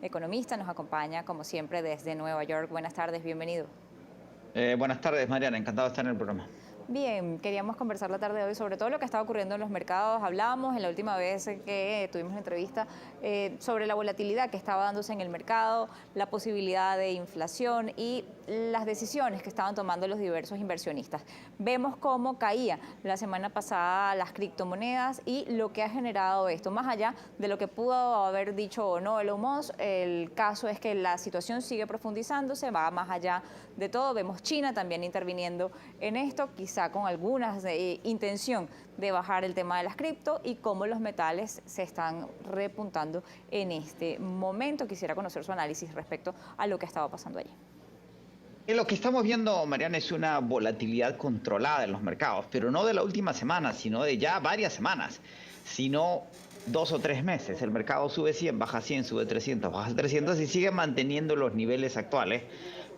Economista, nos acompaña como siempre desde Nueva York. Buenas tardes, bienvenido. Buenas tardes, Mariana. Encantado de estar en el programa. Bien, queríamos conversar la tarde de hoy sobre todo lo que está ocurriendo en los mercados. Hablábamos en la última vez que tuvimos la entrevista sobre la volatilidad que estaba dándose en el mercado, la posibilidad de inflación y las decisiones que estaban tomando los diversos inversionistas. Vemos cómo caía la semana pasada las criptomonedas y lo que ha generado esto. Más allá de lo que pudo haber dicho o no Elon Musk, el caso es que la situación sigue profundizándose, va más allá de todo. Vemos China también interviniendo en esto, quizá con alguna intención de bajar el tema de las cripto y cómo los metales se están repuntando en este momento. Quisiera conocer su análisis respecto a lo que estaba pasando allí. Lo que estamos viendo, Mariana, es una volatilidad controlada en los mercados, pero no de la última semana, sino de ya varias semanas, sino 2 o 3 meses. El mercado sube 100, baja 100, sube 300, baja 300 y sigue manteniendo los niveles actuales,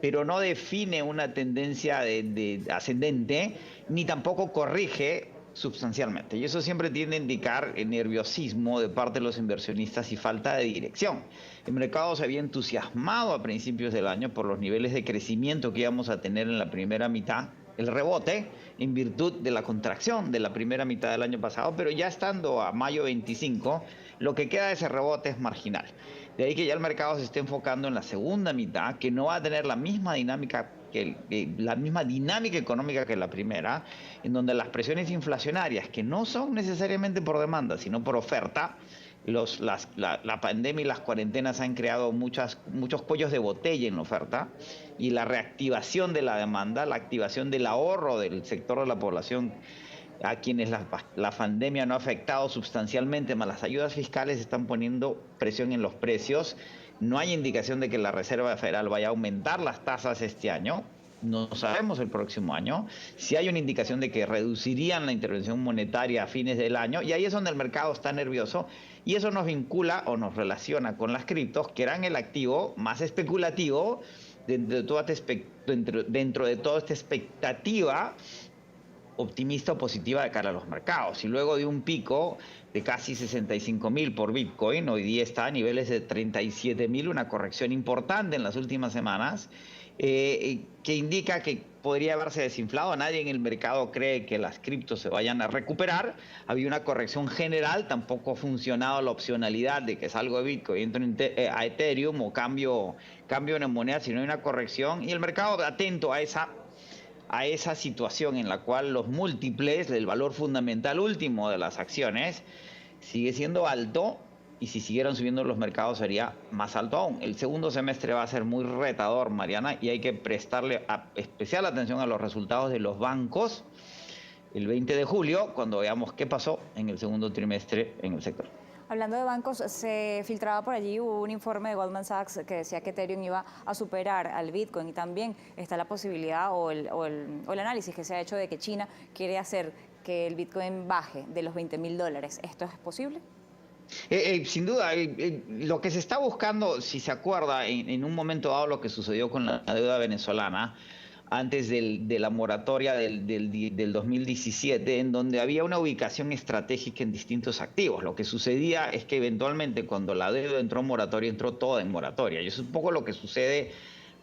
pero no define una tendencia de ascendente, ni tampoco corrige sustancialmente. Y eso siempre tiende a indicar el nerviosismo de parte de los inversionistas y falta de dirección. El mercado se había entusiasmado a principios del año por los niveles de crecimiento que íbamos a tener en la primera mitad, el rebote en virtud de la contracción de la primera mitad del año pasado, pero ya estando a mayo 25, lo que queda de ese rebote es marginal. De ahí que ya el mercado se esté enfocando en la segunda mitad, que no va a tener la misma dinámica económica que la primera, en donde las presiones inflacionarias, que no son necesariamente por demanda, sino por oferta, la pandemia y las cuarentenas han creado muchos cuellos de botella en la oferta, y la reactivación de la demanda, la activación del ahorro del sector de la población a quienes la pandemia no ha afectado sustancialmente, más las ayudas fiscales están poniendo presión en los precios. No hay indicación de que la Reserva Federal vaya a aumentar las tasas este año. No sabemos el próximo año. Sí hay una indicación de que reducirían la intervención monetaria a fines del año, y ahí es donde el mercado está nervioso, y eso nos vincula o nos relaciona con las criptos, que eran el activo más especulativo dentro de toda esta expectativa optimista o positiva de cara a los mercados. Y luego de un pico de casi 65.000 por Bitcoin, hoy día está a niveles de 37.000, una corrección importante en las últimas semanas, que indica que podría haberse desinflado. Nadie en el mercado cree que las criptos se vayan a recuperar. Había una corrección general, tampoco ha funcionado la opcionalidad de que salgo de Bitcoin y entro a Ethereum o cambio una moneda, sino hay una corrección, y el mercado atento a esa situación en la cual los múltiples del valor fundamental último de las acciones sigue siendo alto, y si siguieran subiendo los mercados sería más alto aún. El segundo semestre va a ser muy retador, Mariana, y hay que prestarle especial atención a los resultados de los bancos el 20 de julio, cuando veamos qué pasó en el segundo trimestre en el sector. Hablando de bancos, se filtraba por allí un informe de Goldman Sachs que decía que Ethereum iba a superar al Bitcoin, y también está la posibilidad o el análisis que se ha hecho de que China quiere hacer que el Bitcoin baje de los $20.000. ¿Esto es posible? Sin duda, lo que se está buscando, si se acuerda, en un momento dado lo que sucedió con la deuda venezolana, antes de la moratoria del 2017, en donde había una ubicación estratégica en distintos activos. Lo que sucedía es que eventualmente cuando la deuda entró en moratoria, entró toda en moratoria. Y eso es un poco lo que sucede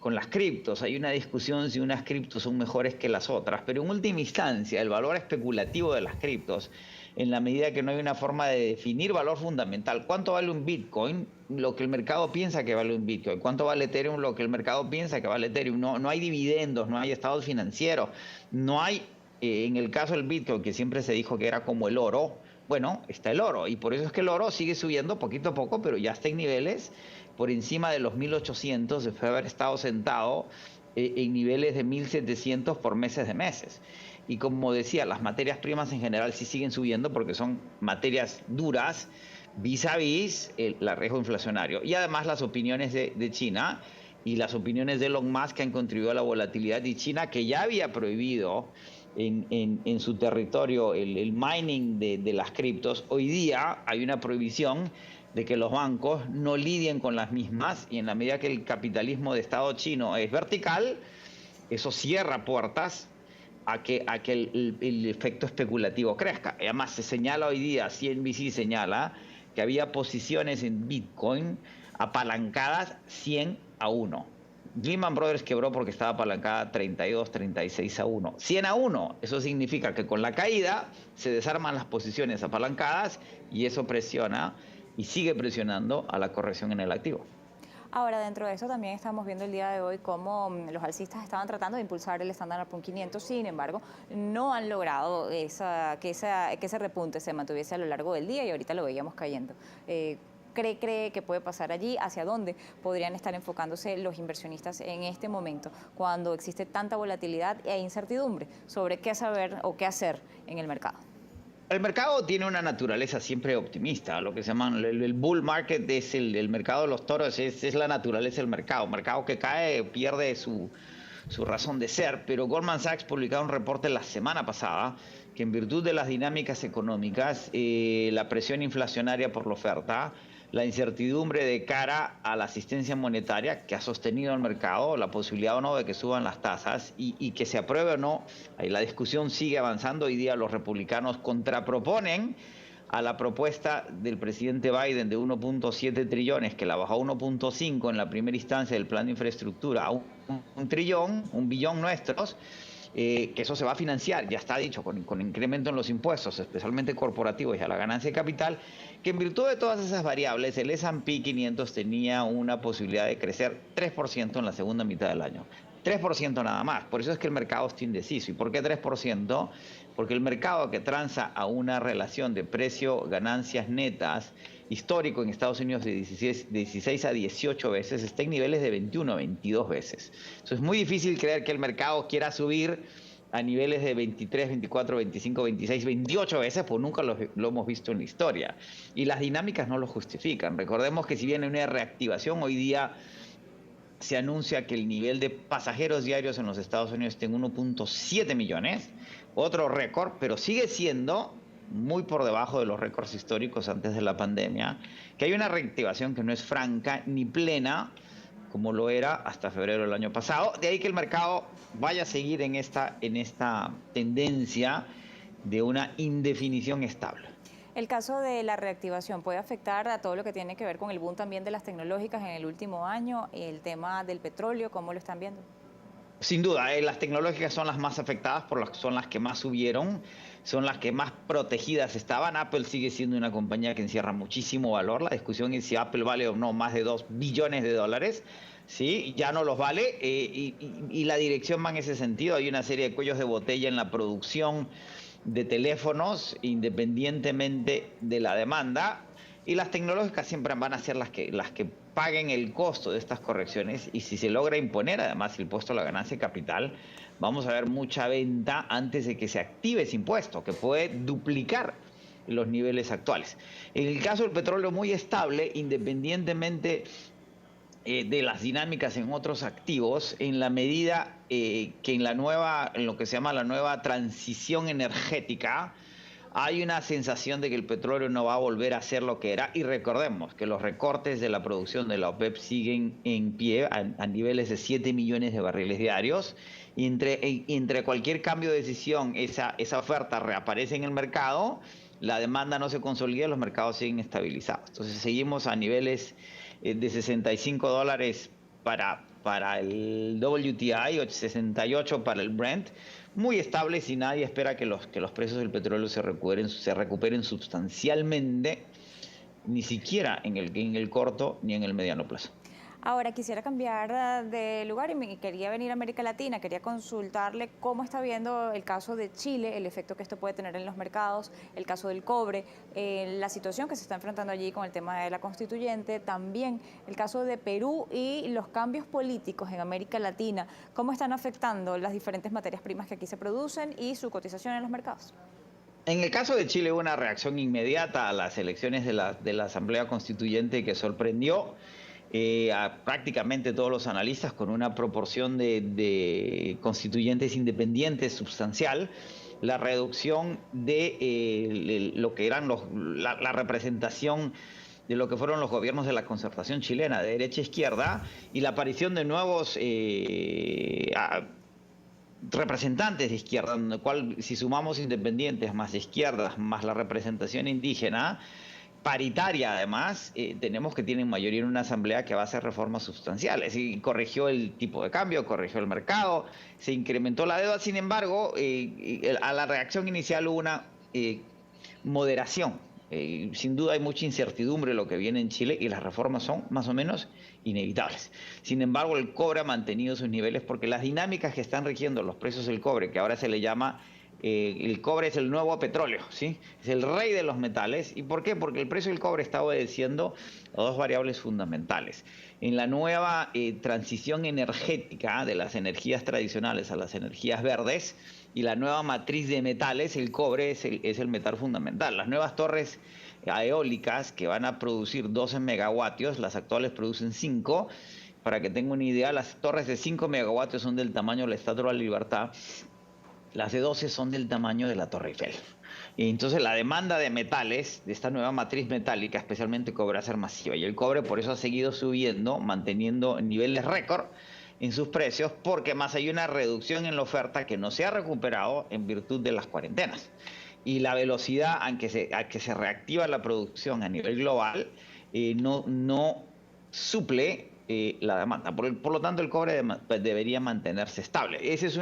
con las criptos. Hay una discusión si unas criptos son mejores que las otras, pero en última instancia el valor especulativo de las criptos, en la medida que no hay una forma de definir valor fundamental, ¿cuánto vale un Bitcoin? Lo que el mercado piensa que vale un Bitcoin. ¿Cuánto vale Ethereum? Lo que el mercado piensa que vale Ethereum. No hay dividendos, no hay estados financieros, no hay, en el caso del Bitcoin, que siempre se dijo que era como el oro, bueno, está el oro, y por eso es que el oro sigue subiendo poquito a poco, pero ya está en niveles por encima de los 1.800, después de haber estado sentado en niveles de 1.700 por meses de meses. Y como decía, las materias primas en general sí siguen subiendo porque son materias duras vis a vis el riesgo inflacionario. Y además las opiniones de China y las opiniones de Elon Musk, que han contribuido a la volatilidad de China, que ya había prohibido en su territorio el mining de las criptos. Hoy día hay una prohibición de que los bancos no lidien con las mismas, y en la medida que el capitalismo de Estado chino es vertical, eso cierra puertas a que el efecto especulativo crezca. Además, se señala hoy día, CNBC señala que había posiciones en Bitcoin apalancadas 100-1. Lehman Brothers quebró porque estaba apalancada 32, 36-1. 100-1, eso significa que con la caída se desarman las posiciones apalancadas y eso presiona y sigue presionando a la corrección en el activo. Ahora, dentro de eso también estamos viendo el día de hoy cómo los alcistas estaban tratando de impulsar el Standard & Poor's 500, sin embargo, no han logrado que ese repunte se mantuviese a lo largo del día y ahorita lo veíamos cayendo. ¿Cree que puede pasar allí? ¿Hacia dónde podrían estar enfocándose los inversionistas en este momento, cuando existe tanta volatilidad e incertidumbre sobre qué saber o qué hacer en el mercado? El mercado tiene una naturaleza siempre optimista. Lo que se llama el bull market es el mercado de los toros, es la naturaleza del mercado. Un mercado que cae pierde su razón de ser, pero Goldman Sachs publicó un reporte la semana pasada que en virtud de las dinámicas económicas, la presión inflacionaria por la oferta, la incertidumbre de cara a la asistencia monetaria que ha sostenido el mercado, la posibilidad o no de que suban las tasas y que se apruebe o no, ahí la discusión sigue avanzando. Hoy día los republicanos contraproponen a la propuesta del presidente Biden de 1.7 trillones, que la bajó a 1.5 en la primera instancia del plan de infraestructura, a un trillón, un billón nuestros, que eso se va a financiar, ya está dicho, con incremento en los impuestos, especialmente corporativos y a la ganancia de capital, que en virtud de todas esas variables, el S&P 500 tenía una posibilidad de crecer 3% en la segunda mitad del año. 3% nada más, por eso es que el mercado está indeciso. ¿Y por qué 3%? Porque el mercado que transa a una relación de precio-ganancias netas histórico en Estados Unidos de 16 a 18 veces está en niveles de 21 a 22 veces. Entonces es muy difícil creer que el mercado quiera subir a niveles de 23, 24, 25, 26, 28 veces, pues nunca lo hemos visto en la historia. Y las dinámicas no lo justifican. Recordemos que si viene una reactivación, hoy día se anuncia que el nivel de pasajeros diarios en los Estados Unidos está en 1.7 millones, otro récord, pero sigue siendo muy por debajo de los récords históricos antes de la pandemia, que hay una reactivación que no es franca ni plena, como lo era hasta febrero del año pasado. De ahí que el mercado vaya a seguir en esta tendencia de una indefinición estable. El caso de la reactivación puede afectar a todo lo que tiene que ver con el boom también de las tecnológicas en el último año, el tema del petróleo, ¿cómo lo están viendo? Sin duda, las tecnológicas son las más afectadas, son las que más subieron, son las que más protegidas estaban. Apple sigue siendo una compañía que encierra muchísimo valor. La discusión es si Apple vale o no más de 2 billones de dólares. Sí, ya no los vale y la dirección va en ese sentido. Hay una serie de cuellos de botella en la producción de teléfonos, independientemente de la demanda, y las tecnológicas siempre van a ser las que paguen el costo de estas correcciones, y si se logra imponer además el impuesto a la ganancia de capital, vamos a ver mucha venta antes de que se active ese impuesto, que puede duplicar los niveles actuales. En el caso del petróleo, muy estable, independientemente de las dinámicas en otros activos, en la medida que en lo que se llama la nueva transición energética, hay una sensación de que el petróleo no va a volver a ser lo que era. Y recordemos que los recortes de la producción de la OPEP siguen en pie a niveles de 7 millones de barriles diarios. Y entre cualquier cambio de decisión, esa oferta reaparece en el mercado, la demanda no se consolida, los mercados siguen estabilizados. Entonces seguimos a niveles de $65 para el WTI, 68 para el Brent, muy estables, y nadie espera que los precios del petróleo se recuperen sustancialmente, ni siquiera en el corto ni en el mediano plazo. Ahora quisiera cambiar de lugar y quería venir a América Latina, quería consultarle cómo está viendo el caso de Chile, el efecto que esto puede tener en los mercados, el caso del cobre, la situación que se está enfrentando allí con el tema de la constituyente, también el caso de Perú y los cambios políticos en América Latina, cómo están afectando las diferentes materias primas que aquí se producen y su cotización en los mercados. En el caso de Chile hubo una reacción inmediata a las elecciones de la Asamblea Constituyente que sorprendió a prácticamente todos los analistas, con una proporción de constituyentes independientes sustancial, la reducción de lo que eran la representación de lo que fueron los gobiernos de la concertación chilena, de derecha a izquierda, y la aparición de nuevos representantes de izquierda, en el cual, si sumamos independientes más izquierdas más la representación indígena, paritaria, además, tenemos que tienen mayoría en una asamblea que va a hacer reformas sustanciales. Y corrigió el tipo de cambio, corrigió el mercado, se incrementó la deuda. Sin embargo, a la reacción inicial hubo una moderación. Sin duda hay mucha incertidumbre en lo que viene en Chile y las reformas son más o menos inevitables. Sin embargo, el cobre ha mantenido sus niveles porque las dinámicas que están rigiendo los precios del cobre, que ahora se le llama el cobre es el nuevo petróleo, ¿sí? Es el rey de los metales. ¿Y por qué? Porque el precio del cobre está obedeciendo a dos variables fundamentales. En la nueva transición energética de las energías tradicionales a las energías verdes y la nueva matriz de metales, el cobre es el metal fundamental. Las nuevas torres eólicas que van a producir 12 megavatios, las actuales producen 5. Para que tenga una idea, las torres de 5 megavatios son del tamaño de la Estatua de la Libertad. Las de 12 son del tamaño de la Torre Eiffel. Y entonces la demanda de metales, de esta nueva matriz metálica, especialmente cobre, va a ser masiva. Y el cobre por eso ha seguido subiendo, manteniendo niveles récord en sus precios, porque más hay una reducción en la oferta que no se ha recuperado en virtud de las cuarentenas. Y la velocidad a que se reactiva la producción a nivel global no suple la demanda. Por lo tanto, el cobre debería mantenerse estable. Ese es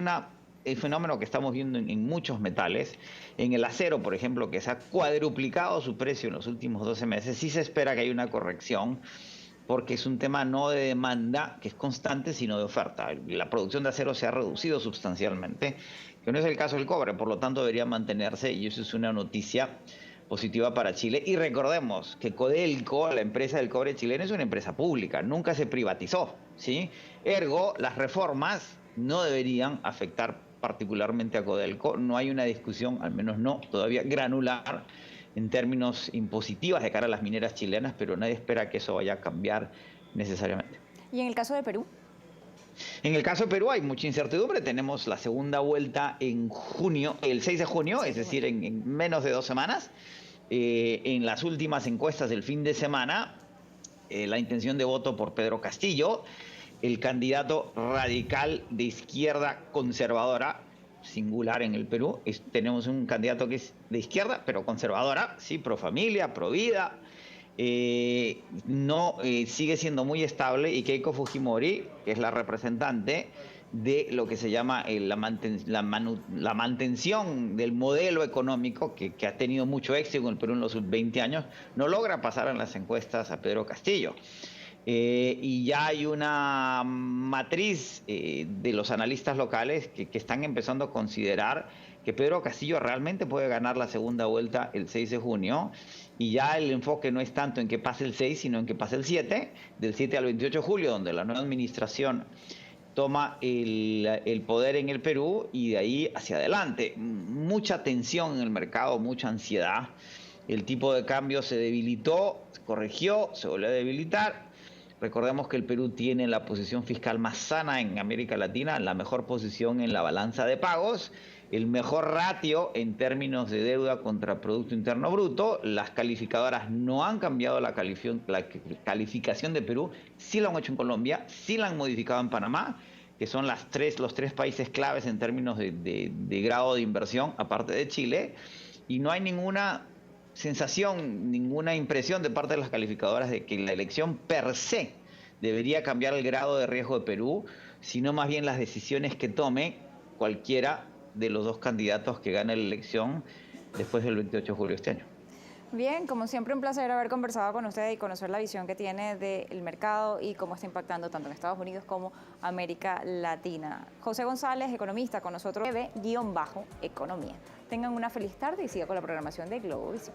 el fenómeno que estamos viendo en muchos metales. En el acero, por ejemplo, que se ha cuadruplicado su precio en los últimos 12 meses, sí se espera que haya una corrección, porque es un tema no de demanda, que es constante, sino de oferta. La producción de acero se ha reducido sustancialmente, que no es el caso del cobre, por lo tanto debería mantenerse, y eso es una noticia positiva para Chile. Y recordemos que Codelco, la empresa del cobre chileno, es una empresa pública, nunca se privatizó, ¿sí? Ergo, las reformas no deberían afectar particularmente a Codelco. No hay una discusión, al menos no todavía granular, en términos impositivas de cara a las mineras chilenas, pero nadie espera que eso vaya a cambiar necesariamente. ¿Y en el caso de Perú? En el caso de Perú hay mucha incertidumbre. Tenemos la segunda vuelta en junio, el 6 de junio, es decir, en menos de 2 semanas. En las últimas encuestas del fin de semana, la intención de voto por Pedro Castillo, el candidato radical de izquierda conservadora, singular en el Perú. Tenemos un candidato que es de izquierda, pero conservadora, sí, pro familia, pro vida. Sigue siendo muy estable, y Keiko Fujimori, que es la representante de lo que se llama la mantención del modelo económico que ha tenido mucho éxito en el Perú en los 20 años, no logra pasar en las encuestas a Pedro Castillo. Y ya hay una matriz de los analistas locales que están empezando a considerar que Pedro Castillo realmente puede ganar la segunda vuelta el 6 de junio, y ya el enfoque no es tanto en que pase el 6, sino en que pase el 7, del 7 al 28 de julio, donde la nueva administración toma el poder en el Perú, y de ahí hacia adelante. Mucha tensión en el mercado, mucha ansiedad. El tipo de cambio se debilitó, se corrigió, se volvió a debilitar. Recordemos que el Perú tiene la posición fiscal más sana en América Latina, la mejor posición en la balanza de pagos, el mejor ratio en términos de deuda contra Producto Interno Bruto. Las calificadoras no han cambiado la calificación de Perú, sí lo han hecho en Colombia, sí la han modificado en Panamá, que son los tres países claves en términos de grado de inversión, aparte de Chile, y no hay ninguna sensación, ninguna impresión de parte de las calificadoras de que la elección per se debería cambiar el grado de riesgo de Perú, sino más bien las decisiones que tome cualquiera de los dos candidatos que gane la elección después del 28 de julio de este año. Bien, como siempre, un placer haber conversado con usted y conocer la visión que tiene del mercado y cómo está impactando tanto en Estados Unidos como América Latina. José González, economista, con nosotros de _economía. Tengan una feliz tarde y siga con la programación de Globovisión.